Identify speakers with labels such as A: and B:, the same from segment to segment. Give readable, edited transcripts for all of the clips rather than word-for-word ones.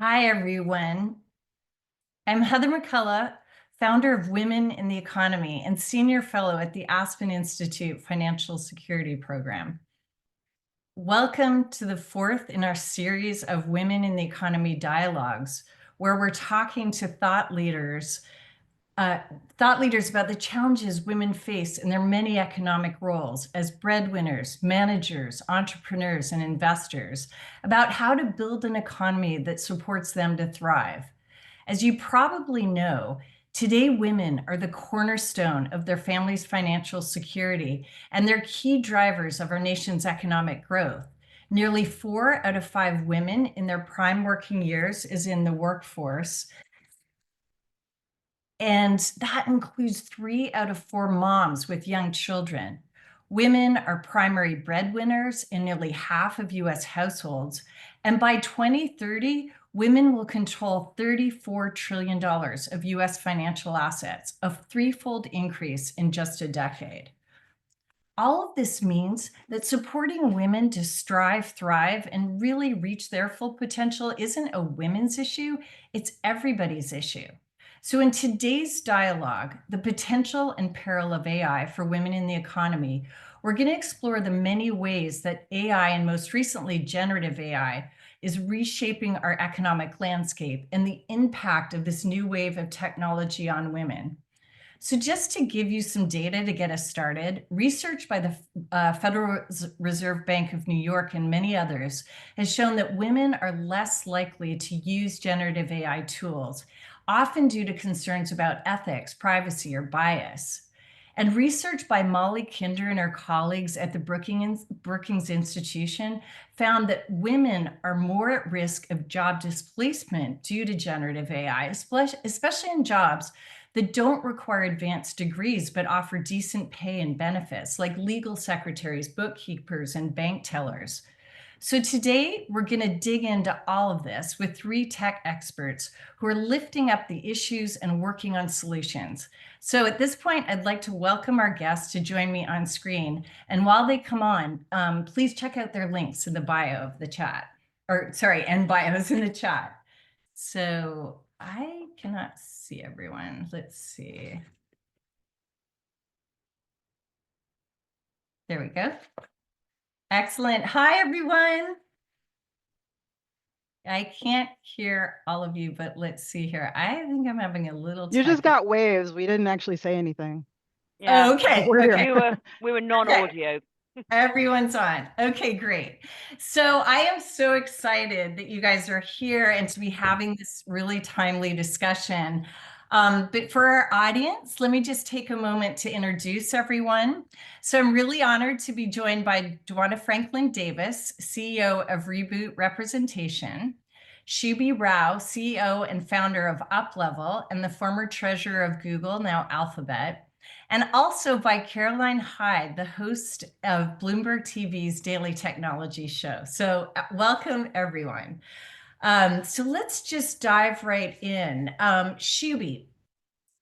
A: Hi, everyone. I'm Heather McCulloch, founder of Women in the Economy and senior fellow at the Aspen Institute Financial Security Program. Welcome to the fourth in our series of Women in the Economy dialogues, where we're talking to thought leaders about the challenges women face in their many economic roles as breadwinners, managers, entrepreneurs, and investors, about how to build an economy that supports them to thrive. As you probably know, today women are the cornerstone of their family's financial security, and they're key drivers of our nation's economic growth. Nearly 4 out of 5 women in their prime working years is in the workforce. And that includes 3 out of 4 moms with young children. Women are primary breadwinners in nearly half of US households. And by 2030, women will control $34 trillion of US financial assets, a threefold increase in just a decade. All of this means that supporting women to strive, thrive, and really reach their full potential isn't a women's issue, it's everybody's issue. So in today's dialogue, the potential and peril of AI for women in the economy, we're going to explore the many ways that AI, and most recently generative AI, is reshaping our economic landscape and the impact of this new wave of technology on women. So just to give you some data to get us started, research by the Federal Reserve Bank of New York and many others has shown that women are less likely to use generative AI tools, often due to concerns about ethics, privacy, or bias. And research by Molly Kinder and her colleagues at the Brookings Institution found that women are more at risk of job displacement due to generative AI, especially in jobs that don't require advanced degrees but offer decent pay and benefits, like legal secretaries, bookkeepers, and bank tellers. So today, we're going to dig into all of this with 3 tech experts who are lifting up the issues and working on solutions. So at this point, I'd like to welcome our guests to join me on screen. And while they come on, please check out their links in the bio of the chat, and bios in the chat. So I cannot see everyone. Let's see. There we go. Excellent. Hi, everyone. I can't hear all of you, but let's see here. I think I'm having a little
B: You just got waves. We didn't actually say anything.
A: Yeah. Oh, okay.
B: Okay.
C: We were non-audio.
A: Everyone's on. Okay, great. So I am so excited that you guys are here and to be having this really timely discussion. But for our audience, let me just take a moment to introduce everyone. So I'm really honored to be joined by Dwana Franklin-Davis, CEO of Reboot Representation, Shubhi Rao, CEO and founder of Uplevyl and the former treasurer of Google, now Alphabet, and also by Caroline Hyde, the host of Bloomberg TV's Daily Technology Show. So welcome, everyone. So let's just dive right in. Shubhi,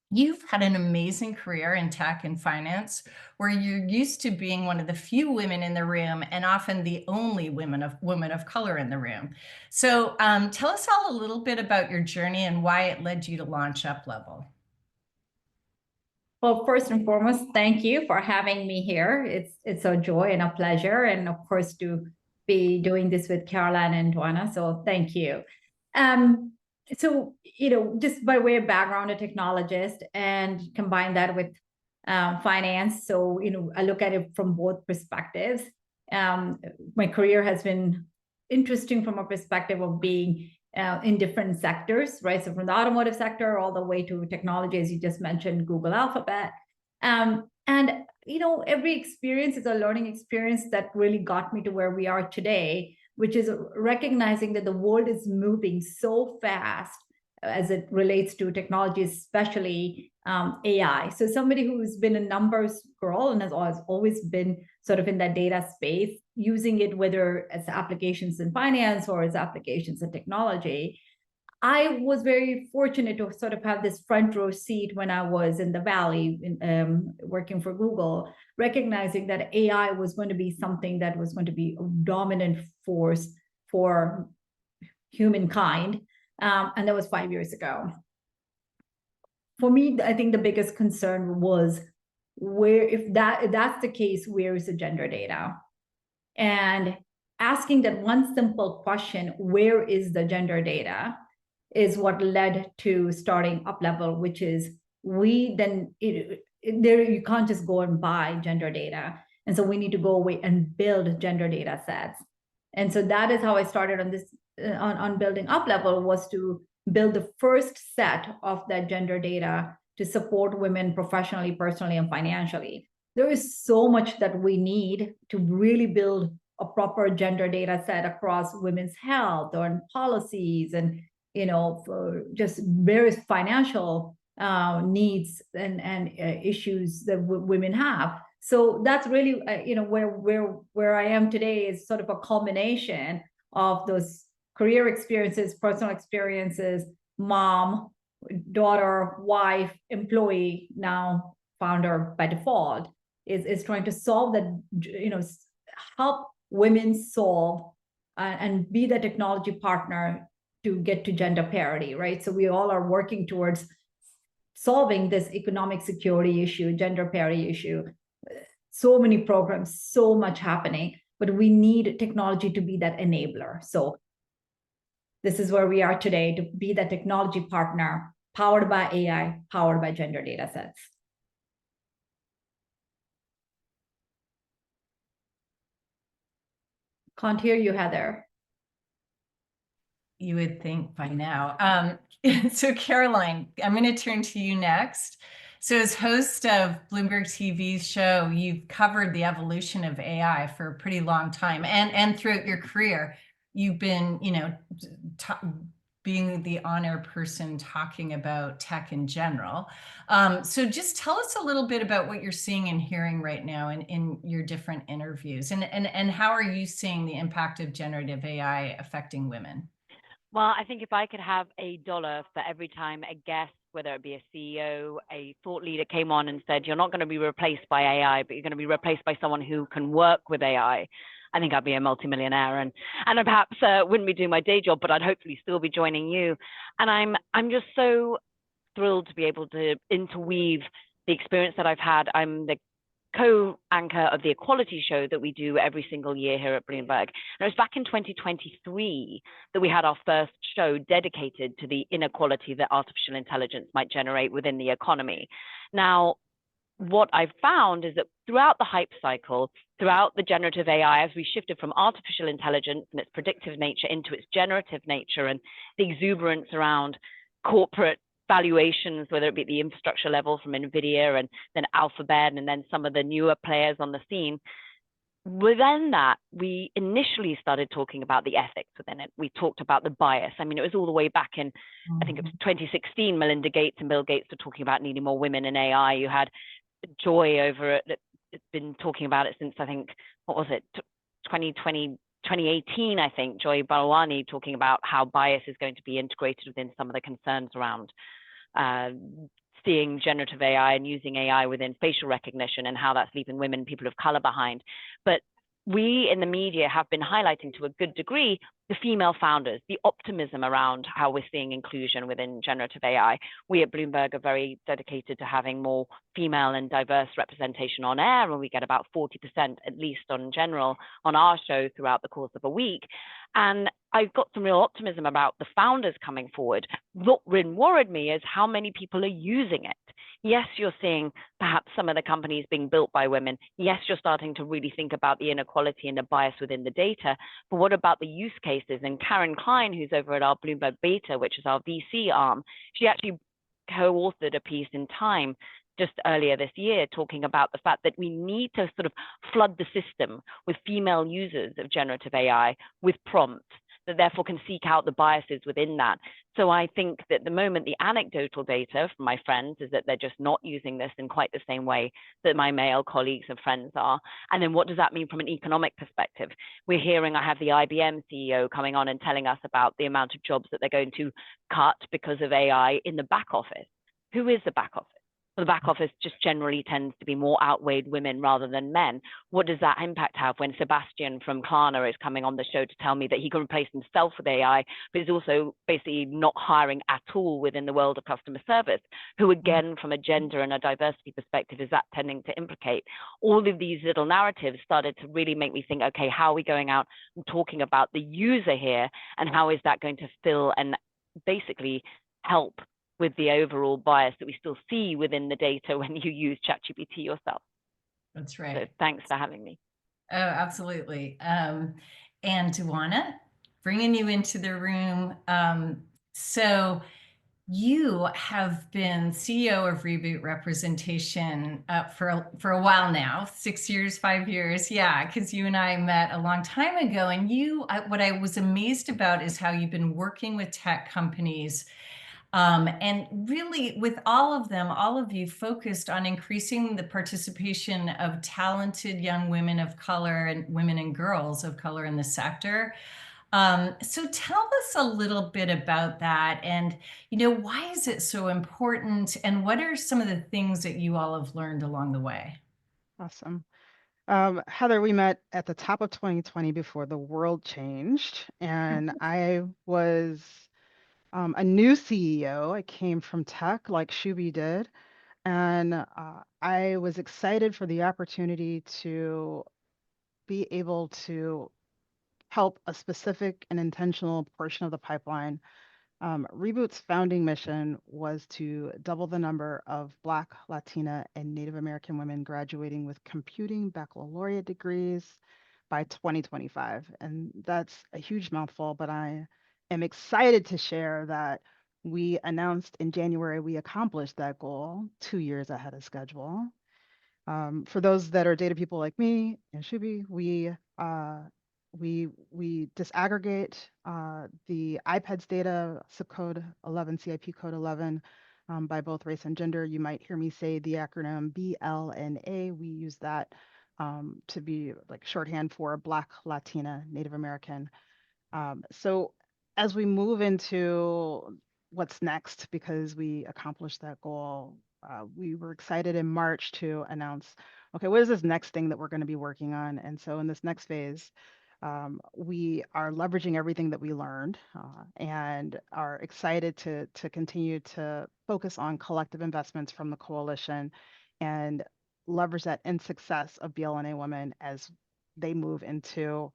A: you've had an amazing career in tech and finance, where you're used to being one of the few women in the room and often the only woman of color in the room. So tell us all a little bit about your journey and why it led you to launch Uplevyl.
D: Well, first and foremost, thank you for having me here. It's a joy and a pleasure, and of course, to be doing this with Caroline and Dwana. So thank you. So just by way of background, a technologist, and combine that with finance. So I look at it from both perspectives. My career has been interesting from a perspective of being in different sectors, right? So from the automotive sector all the way to technology, as you just mentioned, Google, Alphabet. And every experience is a learning experience that really got me to where we are today, which is recognizing that the world is moving so fast as it relates to technology, especially AI. So somebody who's been a numbers girl and has always been sort of in that data space, using it whether as applications in finance or as applications in technology. I was very fortunate to sort of have this front row seat when I was in the Valley working for Google, recognizing that AI was going to be something that was going to be a dominant force for humankind. And that was 5 years ago. For me, I think the biggest concern was if that's the case, where is the gender data? And asking that one simple question, where is the gender data, is what led to starting Uplevyl, which is you can't just go and buy gender data. And so we need to go away and build gender data sets. And so that is how I started on this, on building Uplevyl, was to build the first set of that gender data to support women professionally, personally, and financially. There is so much that we need to really build a proper gender data set across women's health or policies and, for just various financial needs and issues that women have. So that's really, where I am today is sort of a culmination of those career experiences, personal experiences, mom, daughter, wife, employee, now founder by default, is trying to solve that, help women solve and be the technology partner to get to gender parity, right? So we all are working towards solving this economic security issue, gender parity issue. So many programs, so much happening, but we need technology to be that enabler. So this is where we are today, to be that technology partner, powered by AI, powered by gender data sets. Can't hear you, Heather.
A: You would think by now. So Caroline, I'm going to turn to you next. So as host of Bloomberg TV's show, you've covered the evolution of AI for a pretty long time, and throughout your career, you've been, being the honor person talking about tech in general. So just tell us a little bit about what you're seeing and hearing right now in your different interviews, and how are you seeing the impact of generative AI affecting women?
C: Well, I think if I could have $1 for every time a guest, whether it be a CEO, a thought leader, came on and said, you're not going to be replaced by AI, but you're going to be replaced by someone who can work with AI, I think I'd be a multimillionaire, and I perhaps wouldn't be doing my day job, but I'd hopefully still be joining you. And I'm just so thrilled to be able to interweave the experience that I've had. I'm the co-anchor of the equality show that we do every single year here at Bloomberg. And it was back in 2023 that we had our first show dedicated to the inequality that artificial intelligence might generate within the economy. Now, what I've found is that throughout the hype cycle, throughout the generative AI, as we shifted from artificial intelligence and its predictive nature into its generative nature and the exuberance around corporate valuations, whether it be at the infrastructure level from NVIDIA and then Alphabet and then some of the newer players on the scene, within that, we initially started talking about the ethics within it. We talked about the bias. I mean, it was all the way back in, I think it was 2016, Melinda Gates and Bill Gates were talking about needing more women in AI. You had Joy over it, it's been talking about it since, I think, what was it, 2018, I think, Joy Balwani talking about how bias is going to be integrated within some of the concerns around seeing generative AI and using AI within facial recognition and how that's leaving women, people of color behind. But we in the media have been highlighting to a good degree the female founders, the optimism around how we're seeing inclusion within generative AI. We at Bloomberg are very dedicated to having more female and diverse representation on air, and we get about 40% at least on general on our show throughout the course of a week. And I've got some real optimism about the founders coming forward. What worried me is how many people are using it. Yes, you're seeing perhaps some of the companies being built by women. Yes, you're starting to really think about the inequality and the bias within the data. But what about the use cases? And Karen Klein, who's over at our Bloomberg Beta, which is our VC arm, she actually co-authored a piece in Time just earlier this year talking about the fact that we need to sort of flood the system with female users of generative AI with prompts that therefore can seek out the biases within that. So I think that the moment the anecdotal data from my friends is that they're just not using this in quite the same way that my male colleagues and friends are. And then what does that mean from an economic perspective? We're hearing, I have the IBM CEO coming on and telling us about the amount of jobs that they're going to cut because of AI in the back office. Who is the back office? the back office just generally tends to be more outweighed women rather than men. What does that impact have when Sebastian from Klarna is coming on the show to tell me that he can replace himself with AI, but is also basically not hiring at all within the world of customer service, who again, from a gender and a diversity perspective, is that tending to implicate? All of these little narratives started to really make me think, okay, how are we going out and talking about the user here, and how is that going to fill and basically help with the overall bias that we still see within the data when you use ChatGPT yourself?
A: That's right.
C: So thanks for having me.
A: Oh, absolutely. And Dwana, bringing you into the room. So you have been CEO of Reboot Representation for a while now, 6 years, 5 years. Yeah, because you and I met a long time ago. And what I was amazed about is how you've been working with tech companies, and really with all of you focused on increasing the participation of talented young women of color and women and girls of color in the sector. So tell us a little bit about that, and why is it so important, and what are some of the things that you all have learned along the way?
B: Awesome. Heather, we met at the top of 2020 before the world changed, and I was a new CEO. I came from tech like Shubhi did, and I was excited for the opportunity to be able to help a specific and intentional portion of the pipeline. Reboot's founding mission was to double the number of Black, Latina, and Native American women graduating with computing baccalaureate degrees by 2025. And that's a huge mouthful, but I am excited to share that we announced in January we accomplished that goal 2 years ahead of schedule. For those that are data people like me and Shubhi, we disaggregate the iPEDS data, zip code 11, CIP code 11, by both race and gender. You might hear me say the acronym BLNA. We use that to be like shorthand for Black, Latina, Native American. So as we move into what's next, because we accomplished that goal, we were excited in March to announce, okay, what is this next thing that we're going to be working on? And so in this next phase, we are leveraging everything that we learned and are excited to continue to focus on collective investments from the coalition and leverage that in success of BLNA women as they move into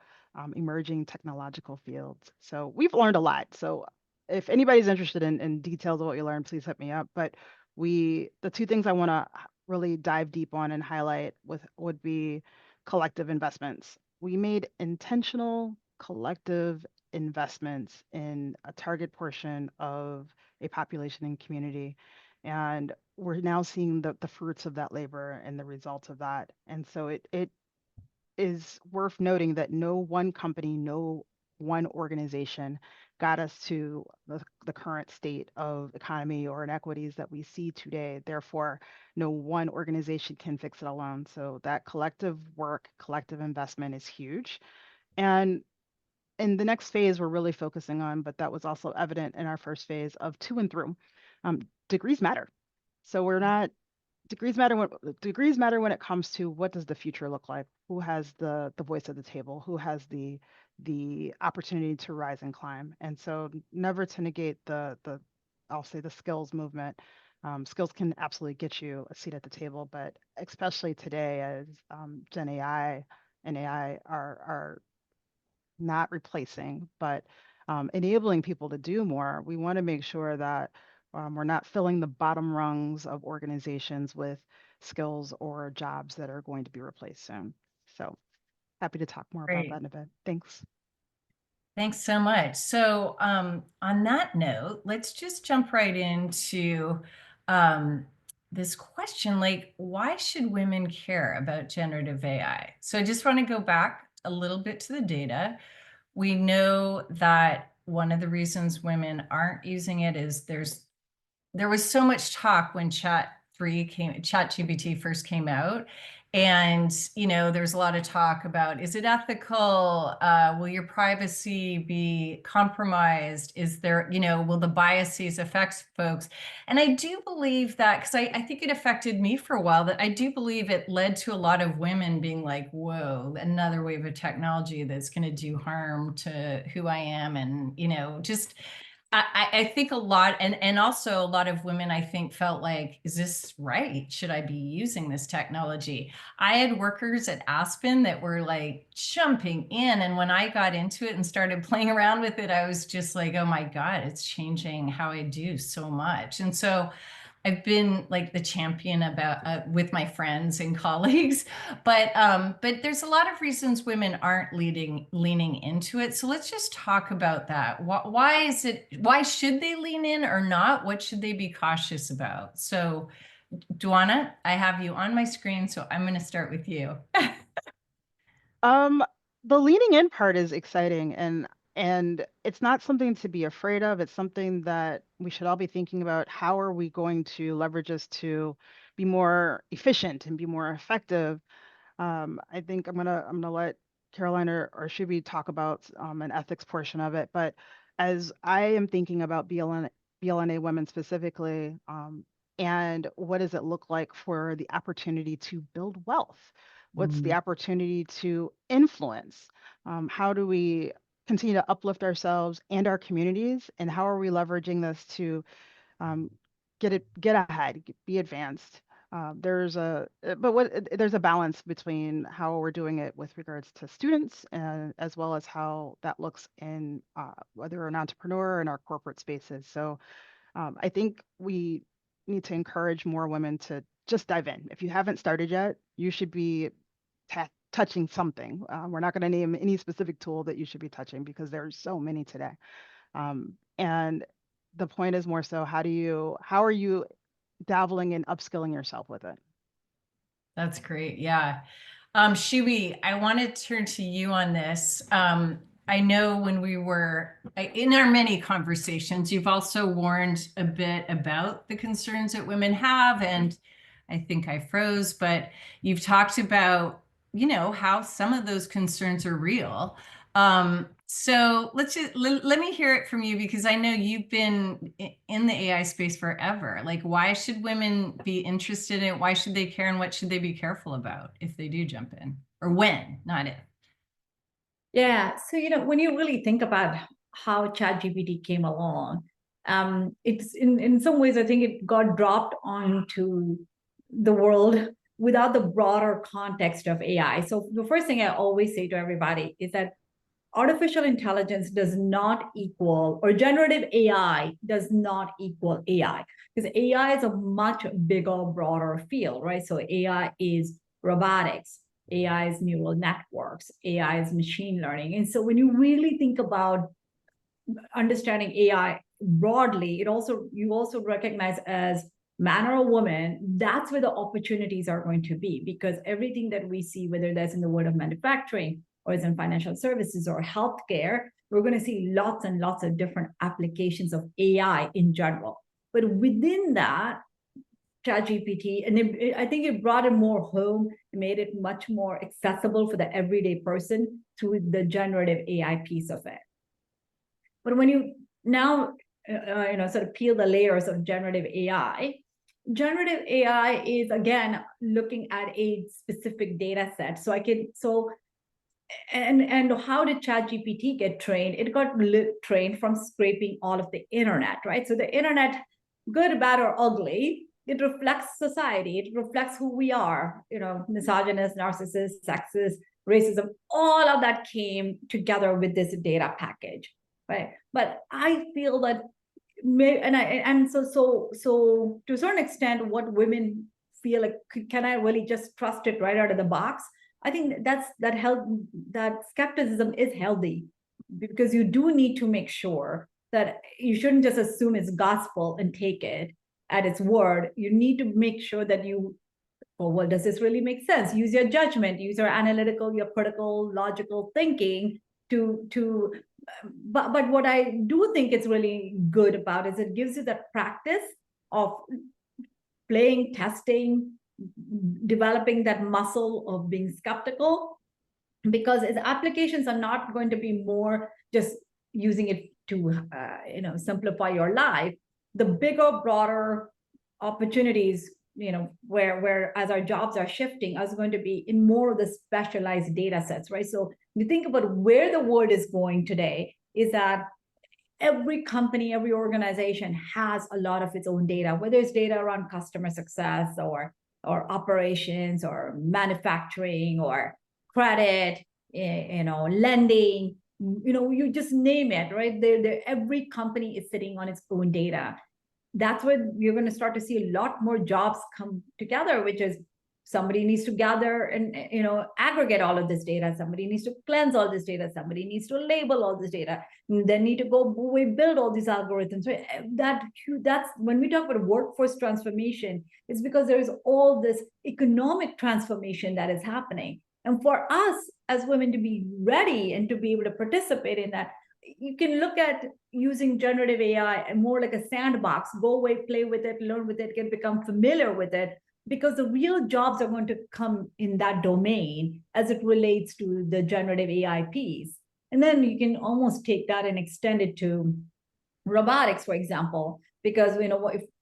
B: emerging technological fields. So we've learned a lot. So if anybody's interested in details of what you learned, please hit me up. But the two things I want to really dive deep on and highlight would be collective investments. We made intentional collective investments in a target portion of a population and community. And we're now seeing the fruits of that labor and the results of that. And so it is worth noting that no one company, no one organization got us to the current state of economy or inequities that we see today. Therefore, no one organization can fix it alone. So that collective work, collective investment is huge. And in the next phase, we're really focusing on, but that was also evident in our first phase of to and through. Degrees matter. So degrees matter when it comes to what does the future look like, who has the voice at the table, who has the opportunity to rise and climb. And so never to negate I'll say the skills movement. Skills can absolutely get you a seat at the table, but especially today as genAI and AI are not replacing, but enabling people to do more. We want to make sure that we're not filling the bottom rungs of organizations with skills or jobs that are going to be replaced soon. So happy to talk more about that in a bit. Thanks.
A: Thanks so much. So on that note, let's just jump right into this question, like, why should women care about generative AI? So I just want to go back a little bit to the data. We know that one of the reasons women aren't using it is there was so much talk when ChatGPT first came out, And, there's a lot of talk about, is it ethical? Will your privacy be compromised? Is there, will the biases affect folks? And I do believe that, because I think it affected me for a while, that I do believe it led to a lot of women being like, whoa, another wave of technology that's going to do harm to who I am. And, just I think a lot, and also a lot of women, I think, felt like, is this right? Should I be using this technology? I had workers at Aspen that were like jumping in. And when I got into it and started playing around with it, I was just like, oh my God, it's changing how I do so much. And so I've been like the champion about with my friends and colleagues, but there's a lot of reasons women aren't leaning into it. So let's just talk about that. Why should they lean in or not? What should they be cautious about? So, Dwana, I have you on my screen, so I'm going to start with you.
B: The leaning in part is exciting, and it's not something to be afraid of. It's something that we should all be thinking about. How are we going to leverage this to be more efficient and be more effective? I think I'm gonna let Caroline or Shubhi talk about an ethics portion of it. But as I am thinking about BLNA women specifically, and what does it look like for the opportunity to build wealth? What's the opportunity to influence? How do we continue to uplift ourselves and our communities? And how are we leveraging this to get ahead, be advanced? There's a balance between how we're doing it with regards to students, and as well as how that looks in whether we're an entrepreneur in our corporate spaces. So I think we need to encourage more women to just dive in. If you haven't started yet, you should be touching something. We're not going to name any specific tool that you should be touching because there's so many today. And the point is more so, how are you dabbling in upskilling yourself with it?
A: That's great. Yeah. Shubhi, I want to turn to you on this. I know when we were in our many conversations, you've also warned a bit about the concerns that women have, and I think I froze, but you've talked about, how some of those concerns are real. So let me hear it from you, because I know you've been in the AI space forever. Like, why should women be interested in it? Why should they care? And what should they be careful about if they do jump in, or when, not if?
D: Yeah. So, when you really think about how ChatGPT came along, it's in some ways, I think it got dropped onto the world without the broader context of AI. So the first thing I always say to everybody is that artificial intelligence does not equal, or generative AI does not equal AI, because AI is a much bigger, broader field, right? So AI is robotics, AI is neural networks, AI is machine learning. And so when you really think about understanding AI broadly, you also recognize as man or woman, that's where the opportunities are going to be, because everything that we see, whether that's in the world of manufacturing or it's in financial services or healthcare, we're going to see lots and lots of different applications of AI in general. But within that, ChatGPT, and I think it brought it more home, made it much more accessible for the everyday person through the generative AI piece of it. But when you now, sort of peel the layers of generative AI is, again, looking at a specific data set. And how did ChatGPT get trained? It got trained from scraping all of the internet, right? So the internet, good, bad, or ugly, it reflects society. It reflects who we are, misogynist, narcissist, sexist, racism, all of that came together with this data package, right? But I feel that so to a certain extent, what women feel like, can I really just trust it right out of the box? I think that skepticism is healthy, because you do need to make sure that you shouldn't just assume it's gospel and take it at its word. You need to make sure that well, does this really make sense? Use your judgment, use your analytical, your critical, logical thinking but what I do think it's really good about is it gives you that practice of playing, testing, developing that muscle of being skeptical, because its applications are not going to be more just using it to simplify your life. The bigger, broader opportunities, where as our jobs are shifting, is going to be in more of the specialized data sets, right? So you think about where the world is going today, is that every company, every organization has a lot of its own data, whether it's data around customer success or operations or manufacturing or credit, lending, you just name it, right? Every company is sitting on its own data. That's where you're going to start to see a lot more jobs come together, which is somebody needs to gather and aggregate all of this data. Somebody needs to cleanse all this data. Somebody needs to label all this data. Then need to go build all these algorithms. Right? That's when we talk about workforce transformation. It's because there is all this economic transformation that is happening. And for us as women to be ready and to be able to participate in that, you can look at using generative AI more like a sandbox. Go away, play with it, learn with it, become familiar with it, because the real jobs are going to come in that domain as it relates to the generative AI piece. And then you can almost take that and extend it to robotics, for example, because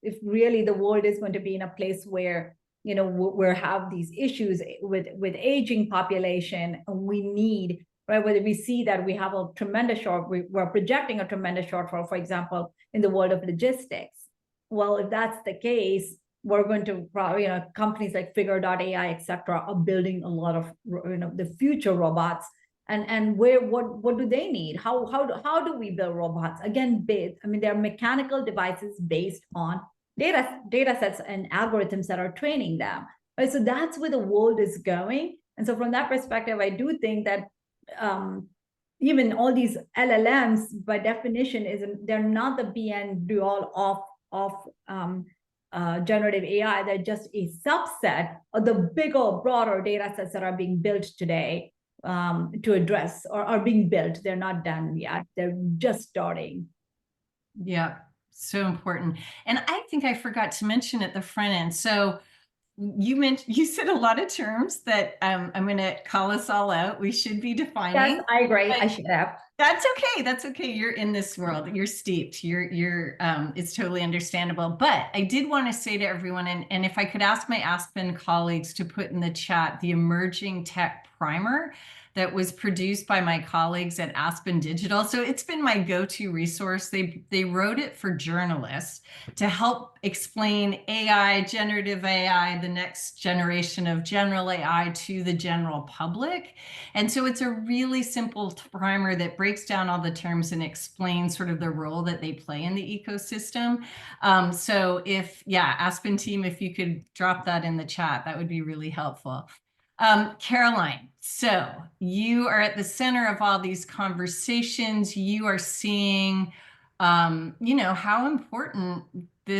D: if really the world is going to be in a place where we have these issues with aging population, and we need, right, whether we see that we have a tremendous we're projecting a tremendous shortfall, for example, in the world of logistics. Well, if that's the case, we're going to probably, companies like Figure.ai, et cetera, are building a lot of, the future robots. And what do they need? How do we build robots? Again, they're mechanical devices based on data sets and algorithms that are training them. Right? So that's where the world is going. And so from that perspective, I do think that even all these LLMs, by definition, they're not the be and do all of generative AI. They're just a subset of the bigger, broader data sets that are being built today to address, or are being built. They're not done yet. They're just starting.
A: Yeah, so important. And I think I forgot to mention at the front end. So you said a lot of terms that I'm going to call us all out. We should be defining.
D: Yes, I agree. I should have.
A: That's okay. That's okay. You're in this world. You're steeped. You're it's totally understandable. But I did want to say to everyone, and if I could ask my Aspen colleagues to put in the chat the emerging tech primer that was produced by my colleagues at Aspen Digital. So it's been my go-to resource. They wrote it for journalists to help explain AI, generative AI, the next generation of general AI to the general public. And so it's a really simple primer that breaks down all the terms and explains sort of the role that they play in the ecosystem. So Aspen team, if you could drop that in the chat, that would be really helpful. Caroline, so you are at the center of all these conversations. You are seeing, how important it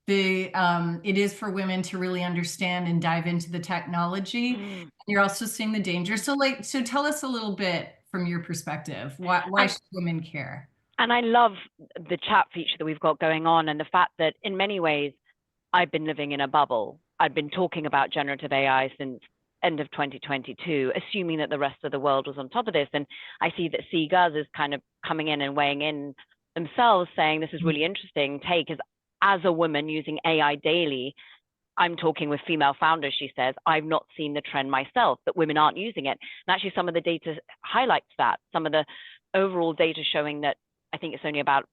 A: is for women to really understand and dive into the technology. You're also seeing the danger. So tell us a little bit from your perspective. Why should women care?
C: And I love the chat feature that we've got going on, and the fact that in many ways, I've been living in a bubble. I've been talking about generative AI since end of 2022, assuming that the rest of the world was on top of this. And I see that CGUZ is kind of coming in and weighing in themselves, saying this is really interesting take, as a woman using AI daily. I'm talking with female founders, she says, I've not seen the trend myself, that women aren't using it. And actually some of the data highlights that. Some of the overall data showing that I think it's only about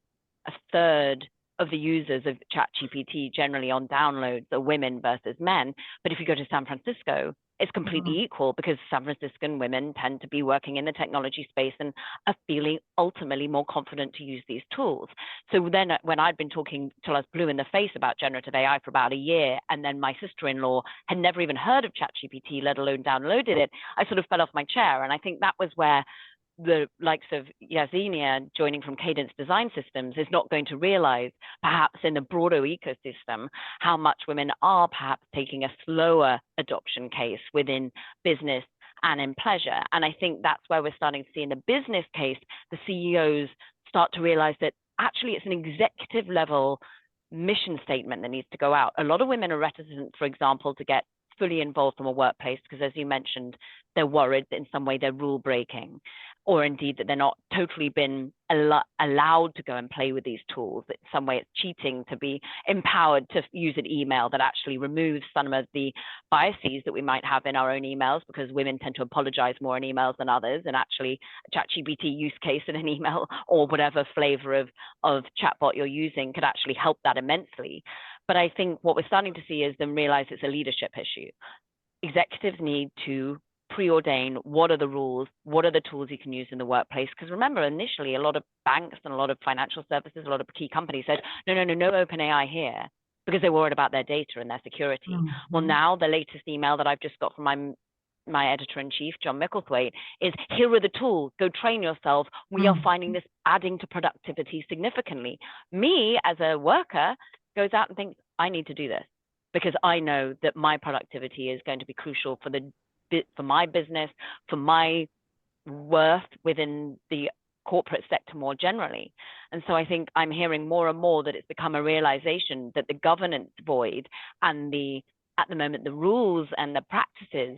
C: a third of the users of ChatGPT generally on downloads are women versus men. But if you go to San Francisco, it's completely equal, because San Franciscan women tend to be working in the technology space and are feeling ultimately more confident to use these tools. So then when I'd been talking till I was blue in the face about generative AI for about a year, and then my sister-in-law had never even heard of ChatGPT, let alone downloaded it, I sort of fell off my chair. And I think that was where the likes of Yasenia joining from Cadence Design Systems is not going to realize, perhaps in the broader ecosystem, how much women are perhaps taking a slower adoption case within business and in pleasure. And I think that's where we're starting to see in the business case, the CEOs start to realize that actually it's an executive level mission statement that needs to go out. A lot of women are reticent, for example, to get fully involved from a workplace because, as you mentioned, they're worried that in some way they're rule breaking, or indeed that they're not totally been allowed to go and play with these tools. That in some way it's cheating to be empowered to use an email that actually removes some of the biases that we might have in our own emails, because women tend to apologize more in emails than others, and actually a ChatGPT use case in an email or whatever flavor of chatbot you're using could actually help that immensely. But I think what we're starting to see is them realize it's a leadership issue. Executives need to preordain what are the rules, what are the tools you can use in the workplace. Because remember, initially, a lot of banks and a lot of financial services, a lot of key companies said, no OpenAI here, because they're worried about their data and their security. Mm-hmm. Well, now the latest email that I've just got from my editor-in-chief, John McCulloch, is here are the tools, go train yourself. We are finding this adding to productivity significantly. Me, as a worker, goes out and thinks, I need to do this because I know that my productivity is going to be crucial for my business, for my worth within the corporate sector more generally. And so I think I'm hearing more and more that it's become a realization that the governance void and at the moment, the rules and the practices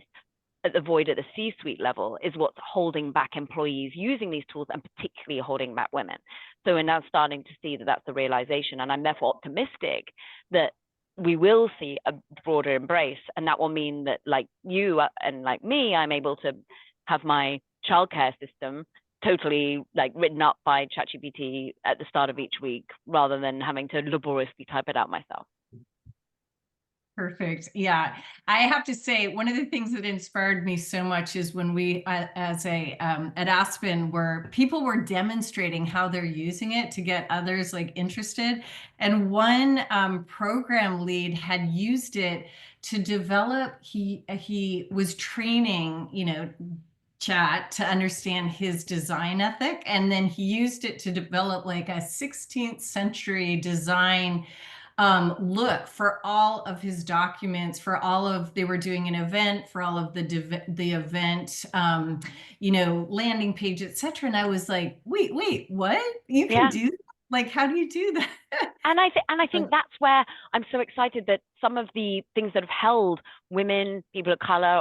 C: at the void at the C-suite level is what's holding back employees using these tools, and particularly holding back women. So we're now starting to see that that's the realization, and I'm therefore optimistic that we will see a broader embrace, and that will mean that, like you and like me, I'm able to have my childcare system totally written up by ChatGPT at the start of each week, rather than having to laboriously type it out myself.
A: Perfect. Yeah. I have to say, one of the things that inspired me so much is when we, at Aspen, where people were demonstrating how they're using it to get others interested. And one program lead had used it to develop, he was training, chat to understand his design ethic. And then he used it to develop a 16th century design look for all of his documents, they were doing an event for all of the event, landing page, etc. And I was like, wait, what? You can do that? How do you do that?
C: And I think that's where I'm so excited that some of the things that have held women, people of color,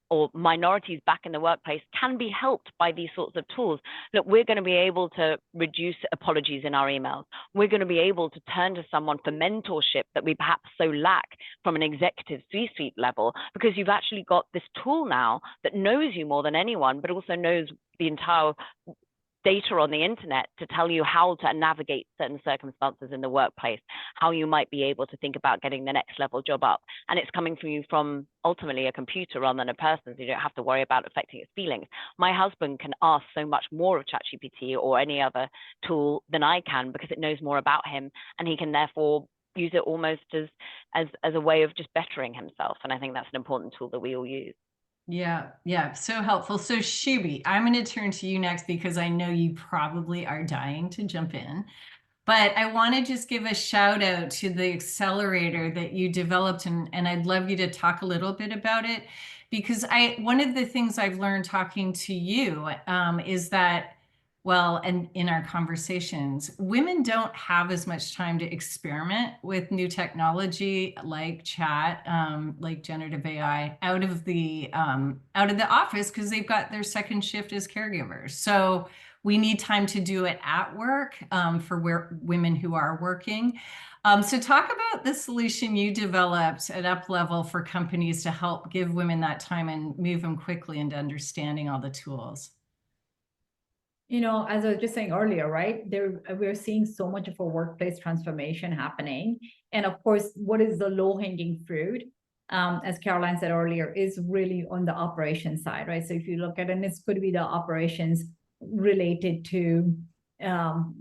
C: or minorities back in the workplace can be helped by these sorts of tools. Look, we're going to be able to reduce apologies in our emails. We're going to be able to turn to someone for mentorship that we perhaps so lack from an executive C-suite level, because you've actually got this tool now that knows you more than anyone, but also knows the entire data on the internet to tell you how to navigate certain circumstances in the workplace, how you might be able to think about getting the next level job up. And it's coming from you from ultimately a computer rather than a person, so you don't have to worry about affecting its feelings. My husband can ask so much more of ChatGPT or any other tool than I can, because it knows more about him, and he can therefore use it almost as a way of just bettering himself. And I think that's an important tool that we all use.
A: Yeah, so helpful. So Shubhi, I'm going to turn to you next, because I know you probably are dying to jump in. But I want to just give a shout out to the accelerator that you developed, and I'd love you to talk a little bit about it, because one of the things I've learned talking to you is that, well, and in our conversations, women don't have as much time to experiment with new technology like chat, like generative AI, out of the office, because they've got their second shift as caregivers. So we need time to do it at work for women who are working. So talk about the solution you developed at Uplevyl for companies to help give women that time and move them quickly into understanding all the tools.
D: As I was just saying earlier, right, we're seeing so much of a workplace transformation happening. And of course, what is the low-hanging fruit, as Caroline said earlier, is really on the operations side, right? So if you look at it, and this could be the operations related to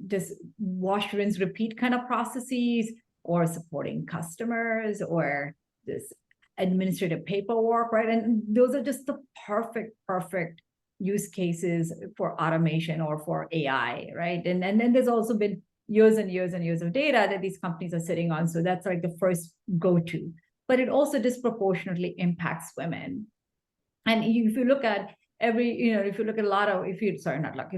D: just wash, rinse, repeat kind of processes, or supporting customers, or this administrative paperwork, right? And those are just the perfect use cases for automation or for AI, right? And then there's also been years and years and years of data that these companies are sitting on. So that's the first go-to. But it also disproportionately impacts women. And if you look at if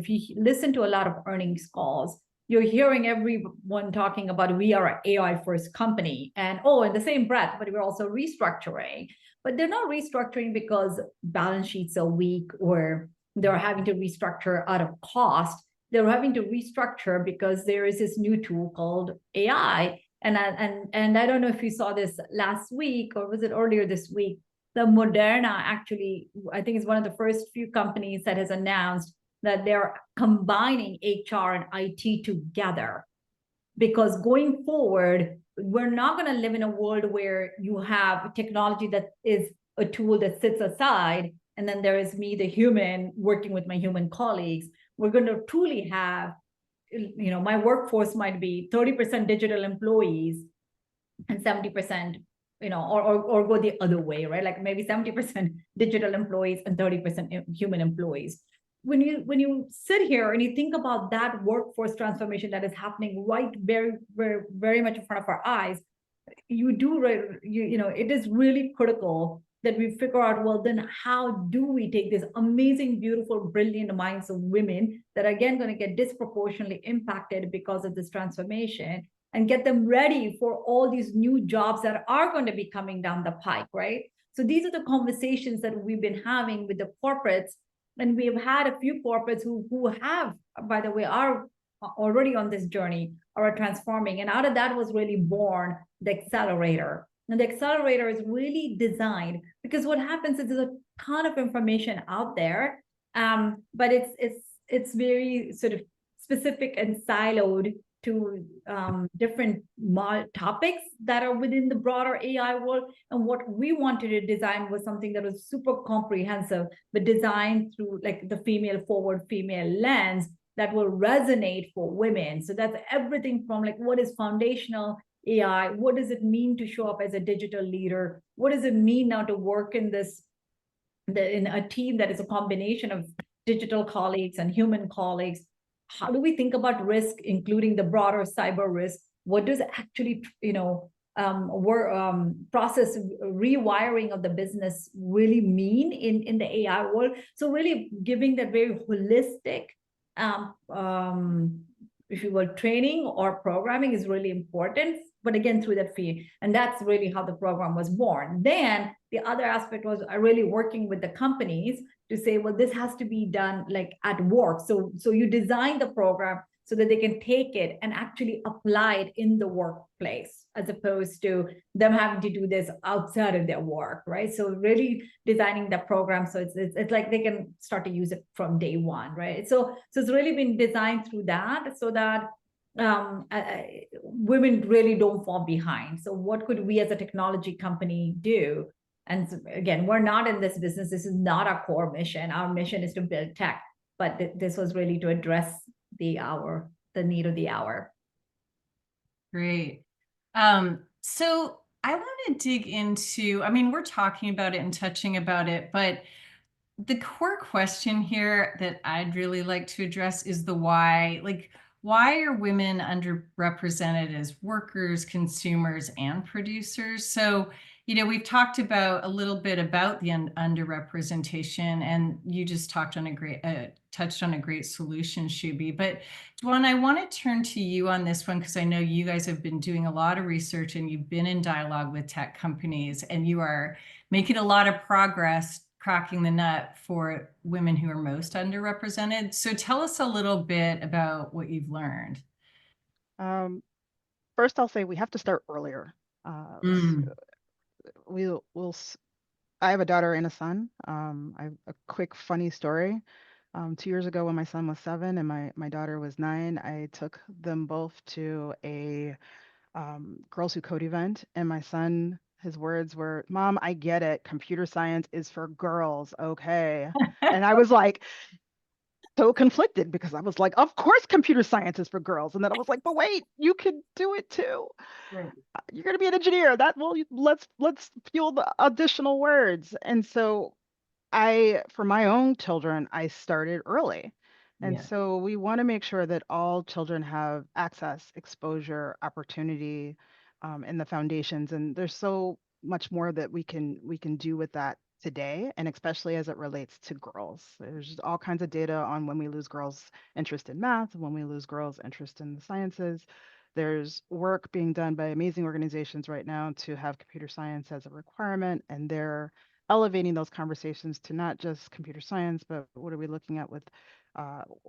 D: you listen to a lot of earnings calls, you're hearing everyone talking about we are an AI first company, and in the same breath, but we're also restructuring. But they're not restructuring because balance sheets are weak or they're having to restructure out of cost. They're having to restructure because there is this new tool called AI. And I don't know if you saw this last week or was it earlier this week. The Moderna actually, I think, is one of the first few companies that has announced that they're combining HR and IT together, because going forward, we're not going to live in a world where you have technology that is a tool that sits aside, and then there is me, the human, working with my human colleagues. We're going to truly have, my workforce might be 30% digital employees and 70%, or go the other way, right? Like maybe 70% digital employees and 30% human employees. When you sit here and you think about that workforce transformation that is happening right very, very, very much in front of our eyes, it is really critical that we figure out, well, then how do we take this amazing, beautiful, brilliant minds of women that are, again, going to get disproportionately impacted because of this transformation, and get them ready for all these new jobs that are going to be coming down the pike, right? So these are the conversations that we've been having with the corporates. And we've had a few corporates who have, by the way, are already on this journey or are transforming. And out of that was really born the accelerator. And the accelerator is really designed, because what happens is there's a ton of information out there, but it's very sort of specific and siloed to different topics that are within the broader AI world. And what we wanted to design was something that was super comprehensive, but designed through like the female forward female lens that will resonate for women. So that's everything from like, what is foundational AI? What does it mean to show up as a digital leader? What does it mean now to work in a team that is a combination of digital colleagues and human colleagues? How do we think about risk, including the broader cyber risk? What does actually, process rewiring of the business really mean in the AI world? So really giving that very holistic, if you will, training or programming is really important, but again, through that fee. And that's really how the program was born. Then the other aspect was really working with the companies to say, well, this has to be done like at work. So you design the program so that they can take it and actually apply it in the workplace, as opposed to them having to do this outside of their work, right? So really designing the program so it's like they can start to use it from day one, right? So it's really been designed through that, so that women really don't fall behind. So what could we as a technology company do? And so, again, we're not in this business. This is not our core mission. Our mission is to build tech, but this was really to address the need of the hour.
A: Great. So I want to dig into, we're talking about it and touching about it, but the core question here that I'd really like to address is the why. Like, why are women underrepresented as workers, consumers, and producers? So, we've talked about a little bit about the underrepresentation, and you just touched on a great solution, Shubhi. But Dwana, I want to turn to you on this one, because I know you guys have been doing a lot of research and you've been in dialogue with tech companies, and you are making a lot of progress cracking the nut for women who are most underrepresented. So tell us a little bit about what you've learned.
B: First, I'll say we have to start earlier. I have a daughter and a son. I have a quick funny story. 2 years ago, when my son was 7 and my daughter was 9, I took them both to a Girls Who Code event, and my son, his words were, "Mom, I get it. Computer science is for girls, okay?" And I was like, so conflicted, because I was like, of course computer science is for girls. And then I was like, but wait, you can do it too. Right. You're going to be an engineer. Let's fuel the additional words. And so for my own children, I started early. And so we want to make sure that all children have access, exposure, opportunity, in the foundations. And there's so much more that we can do with that today, and especially as it relates to girls. There's all kinds of data on when we lose girls' interest in math, when we lose girls' interest in the sciences. There's work being done by amazing organizations right now to have computer science as a requirement, and they're elevating those conversations to not just computer science, but what are we looking at with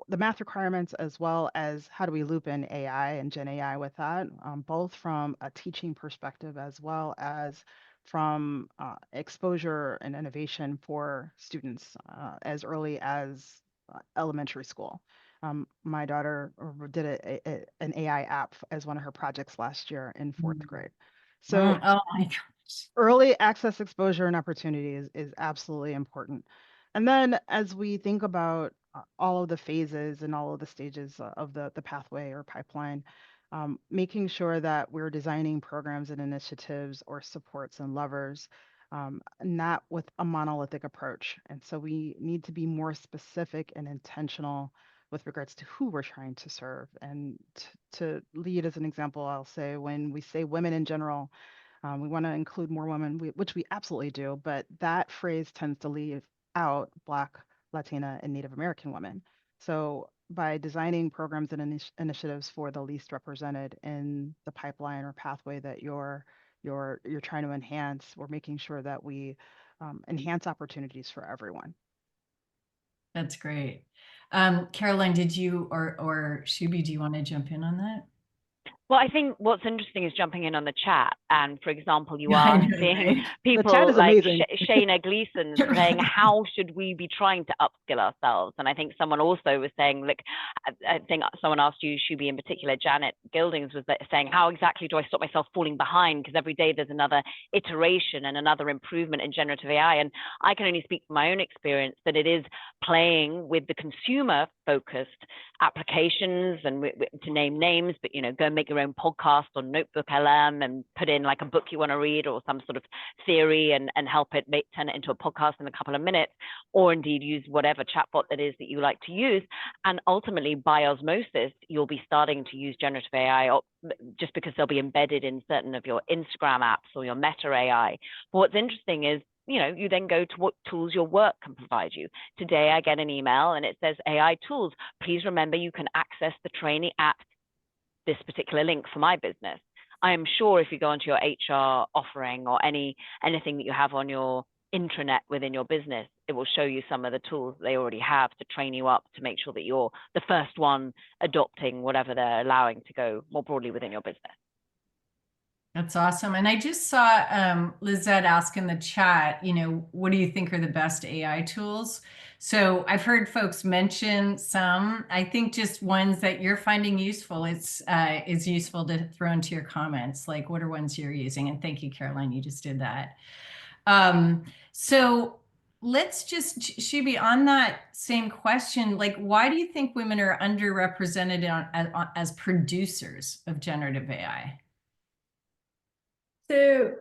B: the math requirements, as well as how do we loop in AI and genAI with that, both from a teaching perspective as well as from exposure and innovation for students as early as elementary school. My daughter did an AI app as one of her projects last year in fourth grade. So
A: Oh my gosh.
B: early access exposure and opportunity is absolutely important. And then as we think about all of the phases and all of the stages of the pathway or pipeline, making sure that we're designing programs and initiatives or supports and levers, not with a monolithic approach. And so we need to be more specific and intentional with regards to who we're trying to serve. And to lead as an example, I'll say when we say women in general, we want to include more women, which we absolutely do, but that phrase tends to leave out Black, Latina, and Native American women. So by designing programs and initiatives for the least represented in the pipeline or pathway that you're trying to enhance, we're making sure that we enhance opportunities for everyone.
A: That's great. Caroline, did you or Shubhi, do you want to jump in on that?
C: Well, I think what's interesting is jumping in on the chat. And for example, you
A: Yeah, I
C: are
A: know,
C: seeing
A: right?
B: The chat
C: people
B: is
C: like
B: amazing.
C: Shayna Gleason saying,
A: Right.
C: how should we be trying to upskill ourselves? And I think someone also was saying, look, I think someone asked you, Shubhi in particular, Janet Gildings was saying, how exactly do I stop myself falling behind? Because every day there's another iteration and another improvement in generative AI. And I can only speak from my own experience that it is playing with the consumer-focused applications, and to name names, but go and make your own podcast on Notebook LM and put in like a book you want to read or some sort of theory and help it turn it into a podcast in a couple of minutes, or indeed use whatever chatbot that is that you like to use. And ultimately, by osmosis, you'll be starting to use generative AI just because they'll be embedded in certain of your Instagram apps or your Meta AI. But what's interesting is, you then go to what tools your work can provide you. Today, I get an email and it says AI tools. Please remember you can access the training at this particular link for my business. I am sure if you go onto your HR offering or anything that you have on your intranet within your business, it will show you some of the tools they already have to train you up to make sure that you're the first one adopting whatever they're allowing to go more broadly within your business.
A: That's awesome. And I just saw Lizette ask in the chat, what do you think are the best AI tools? So I've heard folks mention some. I think just ones that you're finding useful, is useful to throw into your comments. Like, what are ones you're using? And thank you, Caroline, you just did that. So let's just, Shubhi, on that same question, like, why do you think women are underrepresented as producers of generative AI?
D: So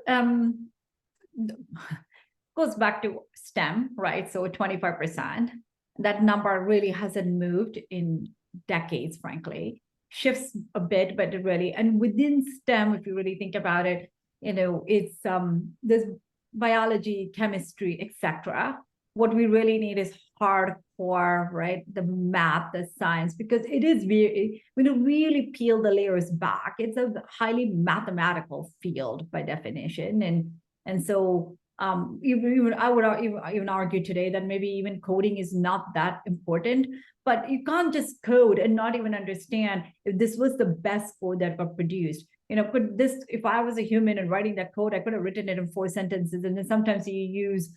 D: goes back to STEM, right? So 25%. That number really hasn't moved in decades, frankly. Shifts a bit, but it really, and within STEM, if you really think about it, it's there's biology, chemistry, etc. What we really need is hardcore, right? The math, the science, because it is very, when you really peel the layers back, it's a highly mathematical field by definition. And so even I would even argue today that maybe even coding is not that important, but you can't just code and not even understand if this was the best code that got produced. If I was a human and writing that code, I could have written it in 4 sentences. And then sometimes you use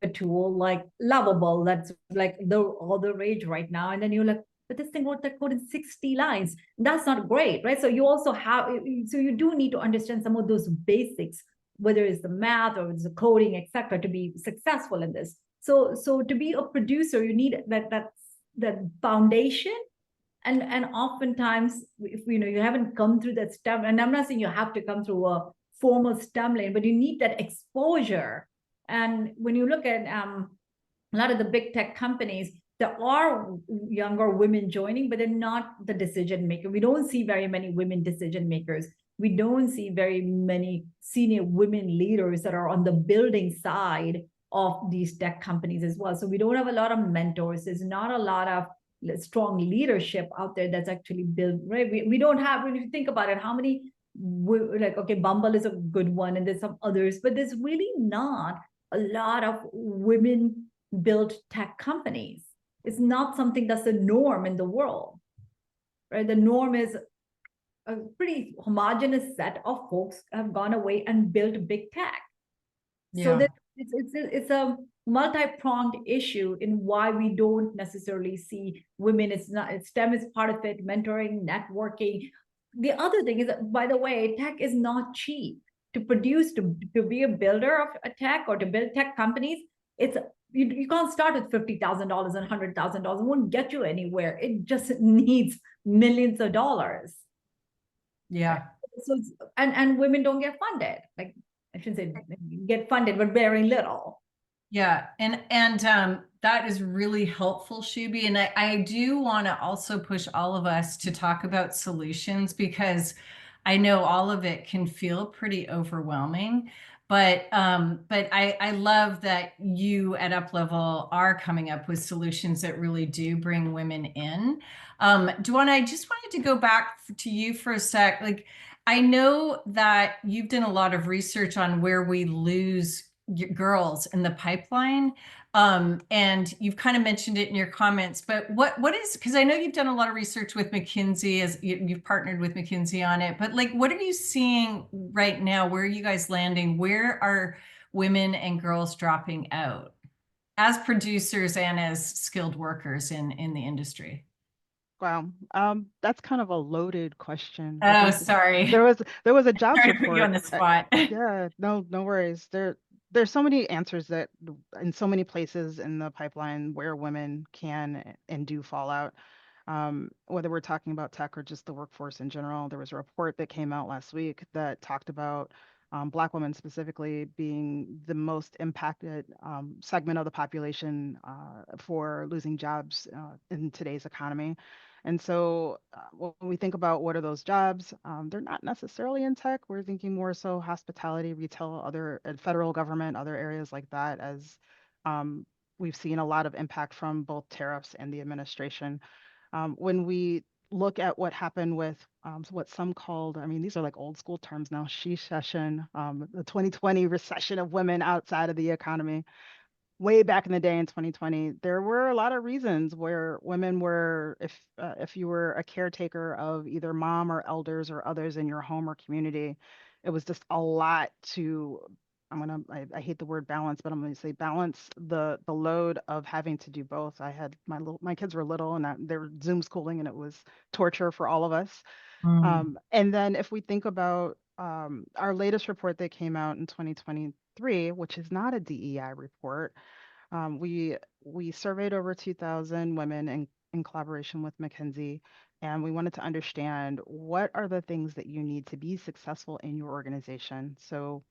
D: a tool like Lovable, that's like all the rage right now. And then you're like, but this thing wrote that code in 60 lines. That's not great, right? So you also so you do need to understand some of those basics, whether it's the math or it's the coding, etc., to be successful in this. So to be a producer, you need that foundation. And oftentimes, if you haven't come through that step, and I'm not saying you have to come through a formal STEM lane, but you need that exposure. And when you look at a lot of the big tech companies, there are younger women joining, but they're not the decision maker. We don't see very many women decision makers. We don't see very many senior women leaders that are on the building side of these tech companies as well. So we don't have a lot of mentors. There's not a lot of strong leadership out there that's actually built, right? We don't have, when you think about it, how many, like, okay, Bumble is a good one and there's some others, but there's really not a lot of women built tech companies. It's not something that's the norm in the world, right? The norm is a pretty homogenous set of folks have gone away and built big tech. So
A: Yeah.
D: that it's a multi-pronged issue in why we don't necessarily see women. It's not, STEM is part of it, mentoring, networking. The other thing is that, by the way, tech is not cheap to produce, to be a builder of a tech or to build tech companies. It's you can't start with $50,000 and $100,000. It won't get you anywhere. It just needs millions of dollars.
A: Yeah.
D: So and women don't get funded. Like, I shouldn't say get funded, but very little.
A: Yeah, and that is really helpful, Shubhi. And I do want to also push all of us to talk about solutions, because I know all of it can feel pretty overwhelming. But I love that you at Uplevyl are coming up with solutions that really do bring women in. Dwana, I just wanted to go back to you for a sec. Like, I know that you've done a lot of research on where we lose girls in the pipeline. And you've kind of mentioned it in your comments, but what is, because I know you've done a lot of research with McKinsey, as you've partnered with McKinsey on it, but like, what are you seeing right now? Where are you guys landing? Where are women and girls dropping out as producers and as skilled workers in the industry?
B: Wow. That's kind of a loaded question.
A: Oh, sorry.
B: There was a jobs
A: Sorry to put you on
B: report.
A: the spot.
B: Yeah, no worries. There's so many answers that in so many places in the pipeline where women can and do fall out. Whether we're talking about tech or just the workforce in general, there was a report that came out last week that talked about Black women specifically being the most impacted segment of the population for losing jobs in today's economy. And so when we think about what are those jobs, they're not necessarily in tech. We're thinking more so hospitality, retail, other federal government, other areas like that, as we've seen a lot of impact from both tariffs and the administration. When we look at what happened with what some called, I mean, these are like old school terms now, recession, the 2020 recession of women outside of the economy. Way back in the day in 2020, there were a lot of reasons where women were, if you were a caretaker of either mom or elders or others in your home or community, it was just a lot to, I hate the word balance, but I'm gonna say balance the load of having to do both. I had my kids were little and they were Zoom schooling, and it was torture for all of us. And then if we think about our latest report that came out in 2023, which is not a DEI report, we surveyed over 2,000 women in collaboration with McKinsey, and we wanted to understand what are the things that you need to be successful in your organization. So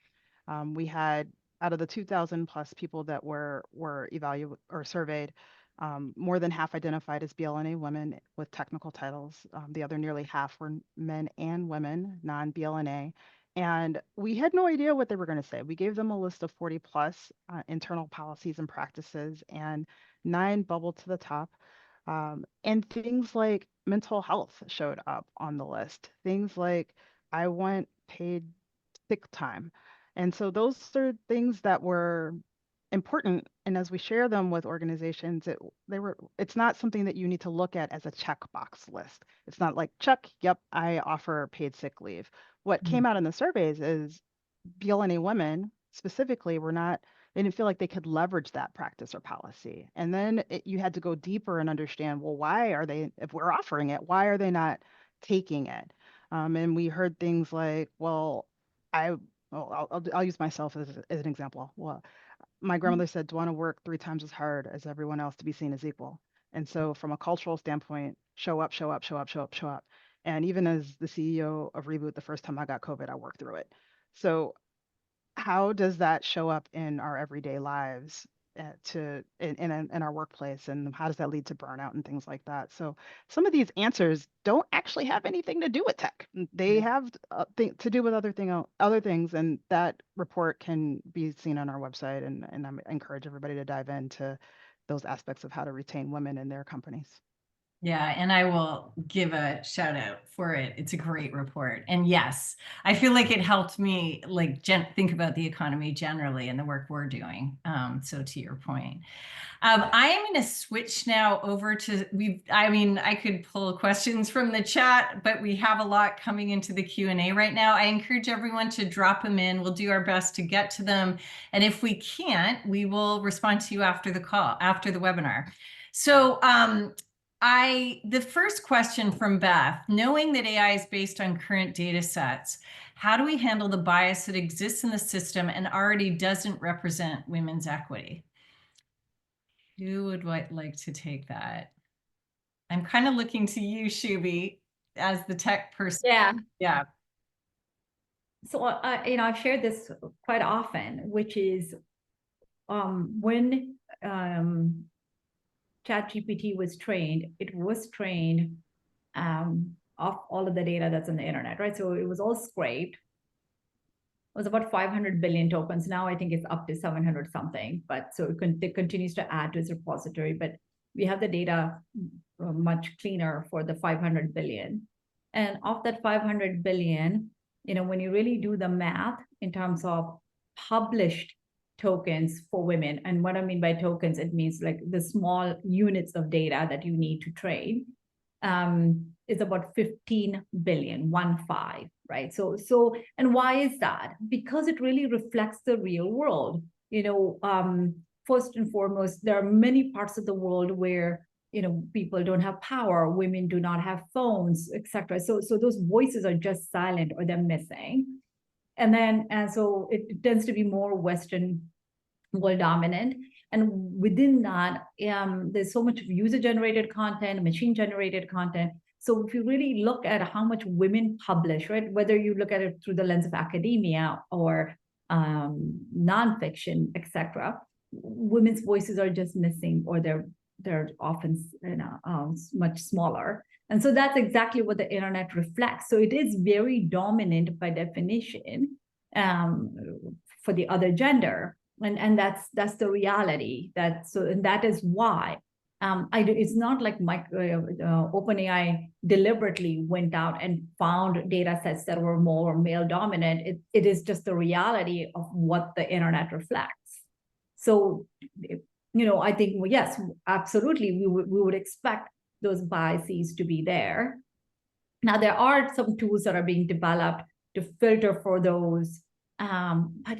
B: we had, out of the 2,000 plus people that were evaluated or surveyed, more than half identified as BLNA women with technical titles. The other nearly half were men and women, non-BLNA. And we had no idea what they were going to say. We gave them a list of 40 plus internal policies and practices, and 9 bubbled to the top. And things like mental health showed up on the list. Things like, I want paid sick time. And so those are things that were important. And as we share them with organizations, it's not something that you need to look at as a checkbox list. It's not like, check, yep, I offer paid sick leave. What came out in the surveys is BLNA women specifically they didn't feel like they could leverage that practice or policy. And then you had to go deeper and understand, well, why are they, if we're offering it, why are they not taking it? And we heard things like, well, I'll use myself as an example. Well, my grandmother said, "Do want to work 3 times as hard as everyone else to be seen as equal." And so from a cultural standpoint, show up, show up, show up, show up, show up. And even as the CEO of Reboot, the first time I got COVID, I worked through it. So how does that show up in our everyday lives? in our workplace, and how does that lead to burnout and things like that. So some of these answers don't actually have anything to do with tech. They have to do with other things, and that report can be seen on our website, and I encourage everybody to dive into those aspects of how to retain women in their companies.
A: Yeah, and I will give a shout out for it. It's a great report. And yes, I feel like it helped me like think about the economy generally and the work we're doing. So to your point, I am going to switch now over to I could pull questions from the chat, but we have a lot coming into the Q&A right now. I encourage everyone to drop them in. We'll do our best to get to them. And if we can't, we will respond to you after the call, after the webinar. So, the first question from Beth, knowing that AI is based on current data sets, how do we handle the bias that exists in the system and already doesn't represent women's equity? Who would like to take that? I'm kind of looking to you, Shubhi, as the tech person.
D: Yeah.
A: Yeah.
D: So, I've shared this quite often, which is when ChatGPT was trained, it was trained off all of the data that's on the internet, right? So it was all scraped. It was about 500 billion tokens. Now I think it's up to 700 something, but so it continues to add to its repository, but we have the data much cleaner for the 500 billion. And of that 500 billion, when you really do the math in terms of published tokens for women, and what I mean by tokens, it means like the small units of data that you need to train, is about 15 billion, 1.5, right? So, and why is that? Because it really reflects the real world. First and foremost, there are many parts of the world where people don't have power, women do not have phones, etc. So those voices are just silent or they're missing. And so it tends to be more Western world dominant. And within that, there's so much user-generated content, machine-generated content. So if you really look at how much women publish, right, whether you look at it through the lens of academia or nonfiction, etc., women's voices are just missing, or they're often much smaller. And so that's exactly what the internet reflects. So it is very dominant by definition for the other gender. And that's the reality. And that is why it's not like OpenAI deliberately went out and found data sets that were more male dominant. It is just the reality of what the internet reflects. So, I think, well, yes, absolutely, we would expect those biases to be there. Now, there are some tools that are being developed to filter for those, but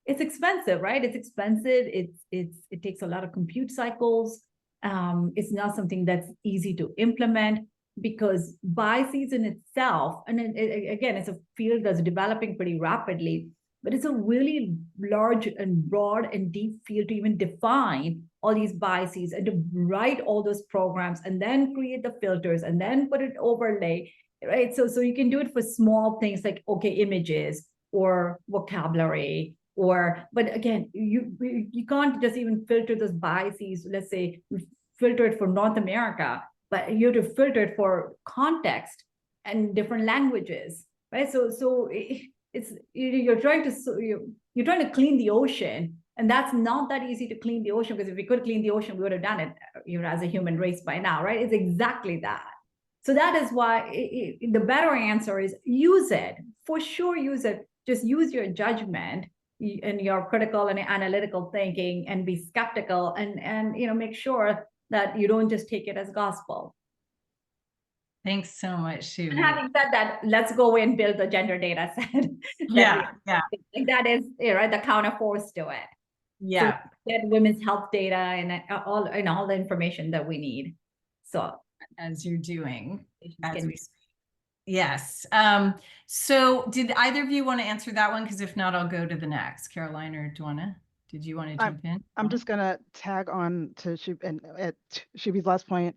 D: it's expensive, right? It's expensive. It takes a lot of compute cycles. It's not something that's easy to implement, because biases in itself, and again, it's a field that's developing pretty rapidly, but it's a really large and broad and deep field to even define all these biases and to write all those programs and then create the filters and then put it overlay, right? So you can do it for small things like, okay, images or vocabulary, but again, you can't just even filter those biases. Let's say filter it for North America, but you have to filter it for context and different languages, right? So it's you're trying to clean the ocean, and that's not that easy to clean the ocean, because if we could clean the ocean, we would have done it, as a human race by now, right? It's exactly that. So that is why the better answer is use it. For sure, use it. Just use your judgment and your critical and analytical thinking, and be skeptical, and make sure that you don't just take it as gospel.
A: Thanks so much, Shubhi.
D: And having said that, let's go and build the gender data set.
A: Yeah.
D: That is the counterforce to it.
A: Yeah.
D: So get women's health data and all the information that we need. So
A: as you're doing,
D: yes.
A: So did either of you want to answer that one? Because if not, I'll go to the next. Caroline or Dwana, did you want to jump in?
B: I'm just going to tag on to Shubhi's last point.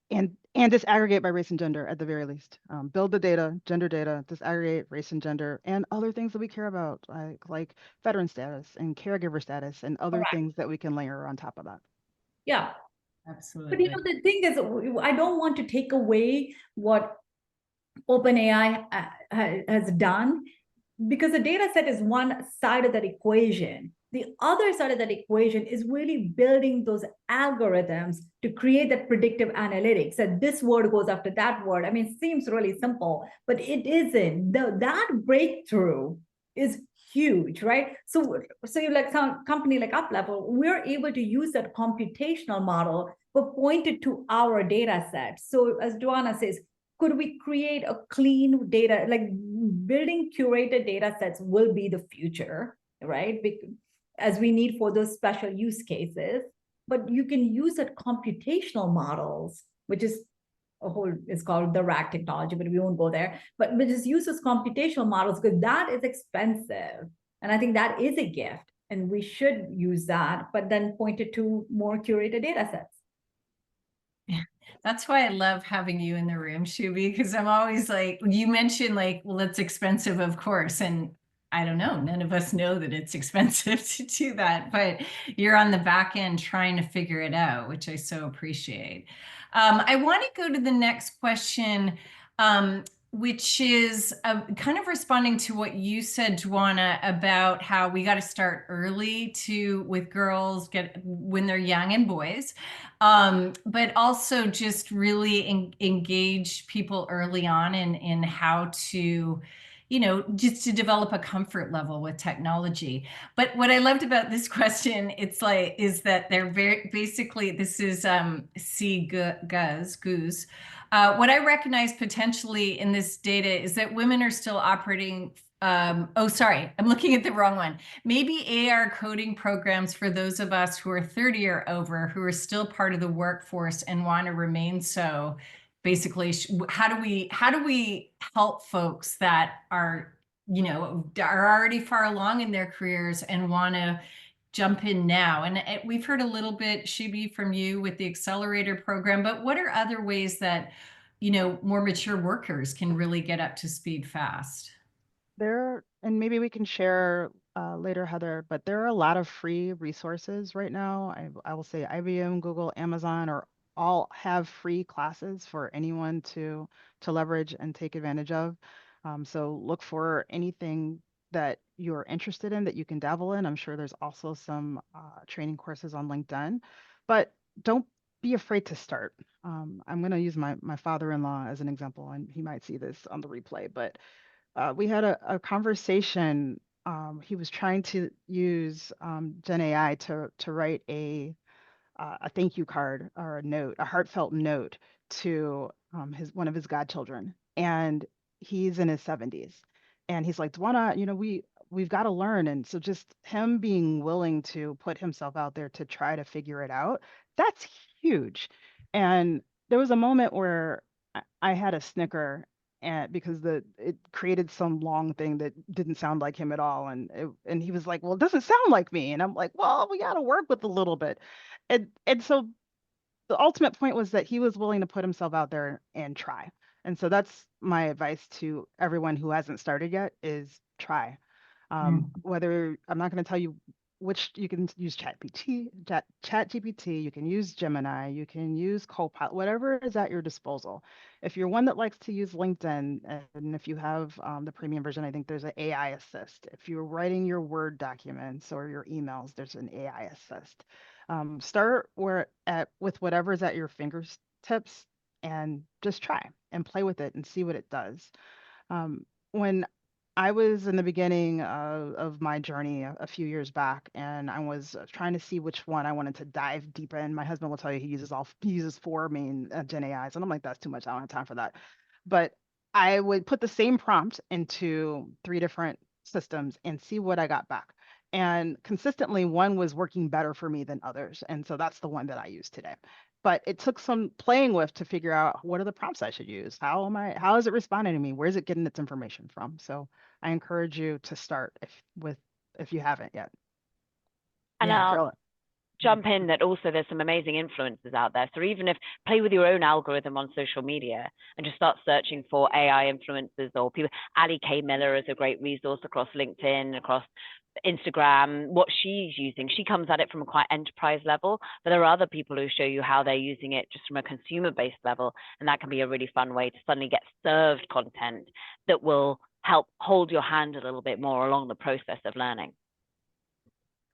B: and disaggregate by race and gender at the very least. Build the data, gender data, disaggregate race and gender, and other things that we care about, like veteran status and caregiver status and other
D: Correct.
B: things that we can layer on top of that.
D: Yeah. But
A: Absolutely.
D: the thing is, I don't want to take away what OpenAI has done, because the data set is one side of that equation. The other side of that equation is really building those algorithms to create that predictive analytics, that this word goes after that word. I mean, it seems really simple, but it isn't. That breakthrough is huge, right? So you like some company like Uplevyl, we're able to use that computational model, but point it to our data set. So as Dwana says, could we create a clean data, like building curated data sets will be the future, right? As we need for those special use cases, but you can use that computational models, which is it's called the RAG technology, but we won't go there. But just use those computational models, because that is expensive. And I think that is a gift, and we should use that, but then point it to more curated data sets.
A: That's why I love having you in the room, Shubhi, because I'm always like, you mentioned like, well, it's expensive, of course. And I don't know, none of us know that it's expensive to do that, but you're on the back end trying to figure it out, which I so appreciate. I want to go to the next question, which is kind of responding to what you said, Dwana, about how we got to start early with girls when they're young, and boys, but also just really engage people early on in how to, just to develop a comfort level with technology. But what I loved about this question, is that they're basically, this is Goose. What I recognize potentially in this data is that women are still operating. Oh, sorry, I'm looking at the wrong one. Maybe AR coding programs for those of us who are 30 or over, who are still part of the workforce and want to remain so. Basically, how do we help folks that are already far along in their careers and want to jump in now? And we've heard a little bit, Shubhi, from you with the accelerator program, but what are other ways that more mature workers can really get up to speed fast?
B: And maybe we can share later, Heather, but there are a lot of free resources right now. I will say IBM, Google, Amazon, or all have free classes for anyone to leverage and take advantage of. So look for anything that you're interested in that you can dabble in. I'm sure there's also some training courses on LinkedIn, but don't be afraid to start. I'm going to use my father-in-law as an example, and he might see this on the replay, but we had a conversation. He was trying to use genAI to write a thank you card or a note, a heartfelt note to one of his godchildren, and he's in his 70s, and he's like, Dwana, we've got to learn, and so just him being willing to put himself out there to try to figure it out, that's huge. And there was a moment where I had a snicker, and because it created some long thing that didn't sound like him at all, and he was like, well, it doesn't sound like me, and I'm like, well, we got to work with a little bit. And so the ultimate point was that he was willing to put himself out there and try. And so that's my advice to everyone who hasn't started yet, is try. Whether, I'm not going to tell you which, you can use ChatGPT, you can use Gemini, you can use Copilot, whatever is at your disposal. If you're one that likes to use LinkedIn, and if you have the premium version, I think there's an AI assist. If you're writing your Word documents or your emails, there's an AI assist. Start with whatever's at your fingertips, and just try and play with it and see what it does. When I was in the beginning of my journey a few years back, and I was trying to see which one I wanted to dive deep in. My husband will tell you he uses 4 main Gen AIs, and I'm like, that's too much. I don't have time for that. But I would put the same prompt into 3 different systems and see what I got back. And consistently, one was working better for me than others, and so that's the one that I use today. But it took some playing with to figure out what are the prompts I should use. How is it responding to me? Where is it getting its information from? So I encourage you to start if you haven't yet.
C: And
B: Yeah, Carolyn.
C: jump in that also there's some amazing influencers out there. So even if play with your own algorithm on social media and just start searching for AI influencers or people. Ali K. Miller is a great resource across LinkedIn, across Instagram, what she's using. She comes at it from a quite enterprise level, but there are other people who show you how they're using it just from a consumer-based level. And that can be a really fun way to suddenly get served content that will help hold your hand a little bit more along the process of learning.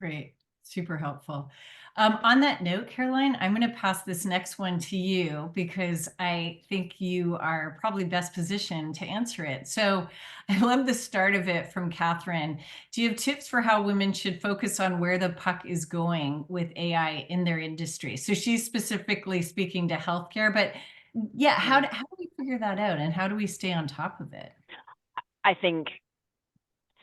A: Great. Super helpful. On that note, Caroline, I'm going to pass this next one to you because I think you are probably best positioned to answer it. So I love the start of it from Catherine. Do you have tips for how women should focus on where the puck is going with AI in their industry? So she's specifically speaking to healthcare, but yeah, how do we figure that out and how do we stay on top of it?
C: I think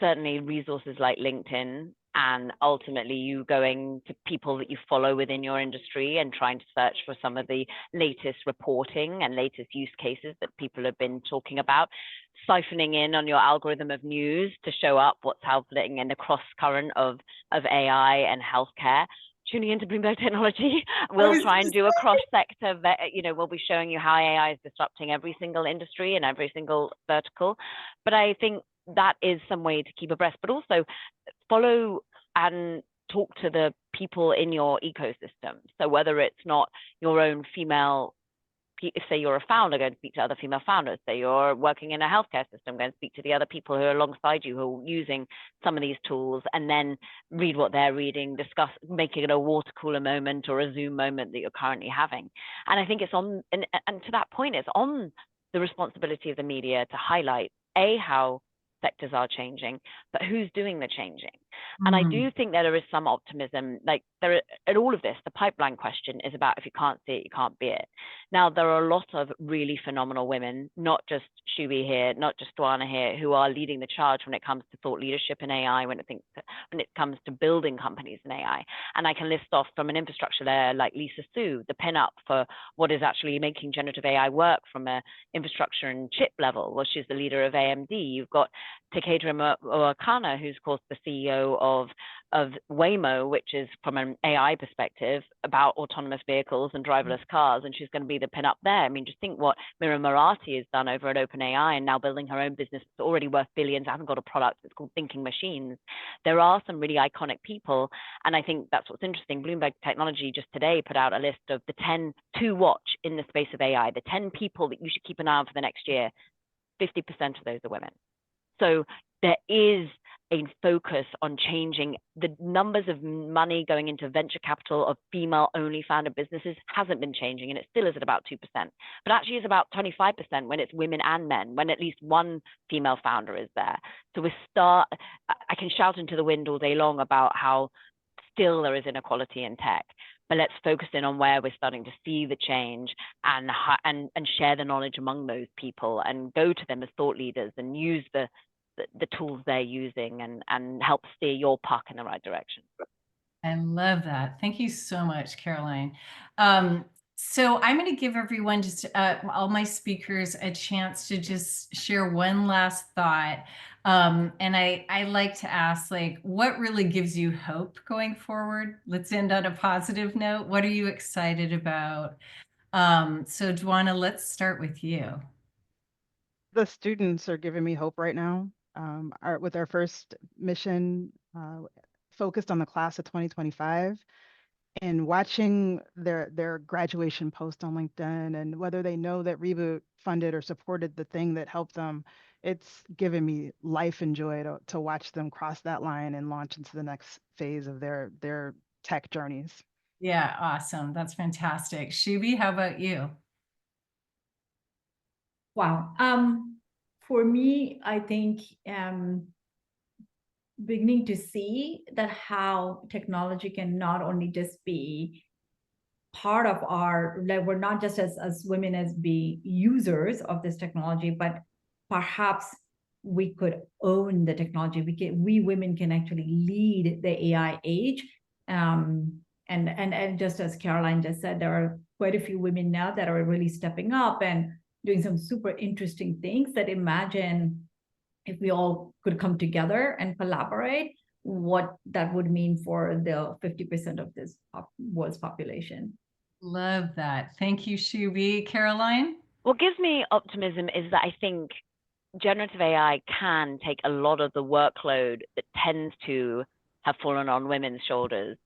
C: certainly resources like LinkedIn and ultimately you going to people that you follow within your industry and trying to search for some of the latest reporting and latest use cases that people have been talking about, siphoning in on your algorithm of news to show up what's happening in the cross current of AI and healthcare. Tuning into Bloomberg Technology, we'll try and do a cross-sector, we'll be showing you how AI is disrupting every single industry and every single vertical. But I think that is some way to keep abreast, but also follow and talk to the people in your ecosystem. So whether it's not your own female, say you're a founder, go and speak to other female founders. Say you're working in a healthcare system, go and speak to the other people who are alongside you who are using some of these tools, and then read what they're reading, discuss, making it a water cooler moment or a Zoom moment that you're currently having. And I think it's on, and to that point, it's on the responsibility of the media to highlight, how sectors are changing, but who's doing the changing. And I do think that there is some optimism, like there at all of this, the pipeline question is about if you can't see it, you can't be it. Now, there are a lot of really phenomenal women, not just Shubhi here, not just Dwana here, who are leading the charge when it comes to thought leadership in AI, when it comes to building companies in AI. And I can list off from an infrastructure there, like Lisa Su, the pin-up for what is actually making generative AI work from an infrastructure and chip level. Well, she's the leader of AMD. You've got Takeda Wakana, who's of course the CEO of Waymo, which is from an AI perspective about autonomous vehicles and driverless cars, and she's going to be the pin-up there. I mean, just think what Mira Marathi has done over at OpenAI and now building her own business that's already worth billions, hasn't got a product, it's called Thinking Machines. There are some really iconic people, and I think that's what's interesting. Bloomberg Technology just today put out a list of the 10 to watch in the space of AI, the 10 people that you should keep an eye on for the next year. 50% of those are women. So there is a focus on changing the numbers of money going into venture capital of female-only founded businesses hasn't been changing, and it still is at about 2%. But actually is about 25% when it's women and men, when at least one female founder is there. So I can shout into the wind all day long about how still there is inequality in tech. But let's focus in on where we're starting to see the change and share the knowledge among those people and go to them as thought leaders and use the tools they're using and help steer your puck in the right direction.
A: I love that. Thank you so much, Caroline. So I'm going to give everyone, just all my speakers, a chance to just share one last thought. And I like to ask, like, what really gives you hope going forward? Let's end on a positive note. What are you excited about? So Dwana, let's start with you.
B: The students are giving me hope right now. With our first mission focused on the class of 2025, and watching their graduation post on LinkedIn, and whether they know that Reboot funded or supported the thing that helped them, it's given me life and joy to watch them cross that line and launch into the next phase of their tech journeys.
A: Yeah, awesome. That's fantastic. Shubhi, how about you?
D: Wow. For me, I think beginning to see that how technology can not only just be part of like we're not just as women as be users of this technology, but perhaps we could own the technology. We women can actually lead the AI age. And just as Caroline just said, there are quite a few women now that are really stepping up and doing some super interesting things that imagine if we all could come together and collaborate, what that would mean for the 50% of this world's population.
A: Love that. Thank you, Shubhi. Caroline?
C: What gives me optimism is that I think generative AI can take a lot of the workload that tends to have fallen on women's shoulders.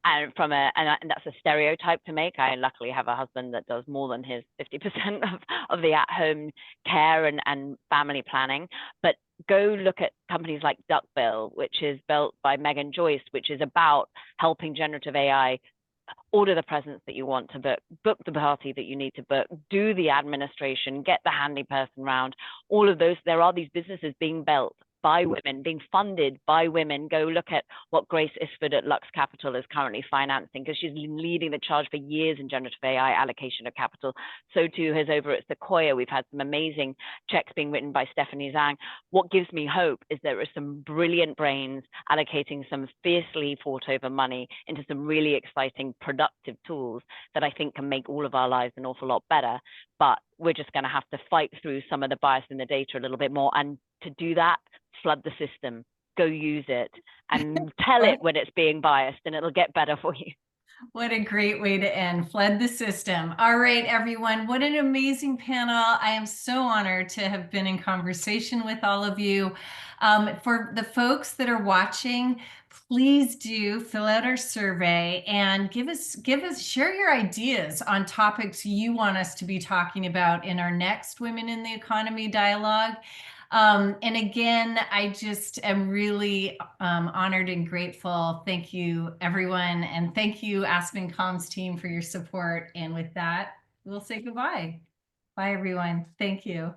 C: And and that's a stereotype to make. I luckily have a husband that does more than his 50% of the at-home care and family planning. But go look at companies like Uplevyl, which is built by Megan Joyce, which is about helping generative AI order the presents that you want to book the party that you need to book, do the administration, get the handy person round, all of those. There are these businesses being built by women, being funded by women. Go look at what Grace Isford at Lux Capital is currently financing, because she's been leading the charge for years in generative AI allocation of capital. So too has over at Sequoia. We've had some amazing checks being written by Stephanie Zhang. What gives me hope is there are some brilliant brains allocating some fiercely fought over money into some really exciting, productive tools that I think can make all of our lives an awful lot better. But we're just going to have to fight through some of the bias in the data a little bit more. And to do that, flood the system, go use it, and tell it when it's being biased, and it'll get better for you.
A: What a great way to end. Flood the system. All right, everyone. What an amazing panel. I am so honored to have been in conversation with all of you. For the folks that are watching, please do fill out our survey and share your ideas on topics you want us to be talking about in our next Women in the Economy dialogue. And again, I just am really honored and grateful. Thank you, everyone. And thank you, Aspen Comms team, for your support. And with that, we'll say goodbye. Bye, everyone. Thank you.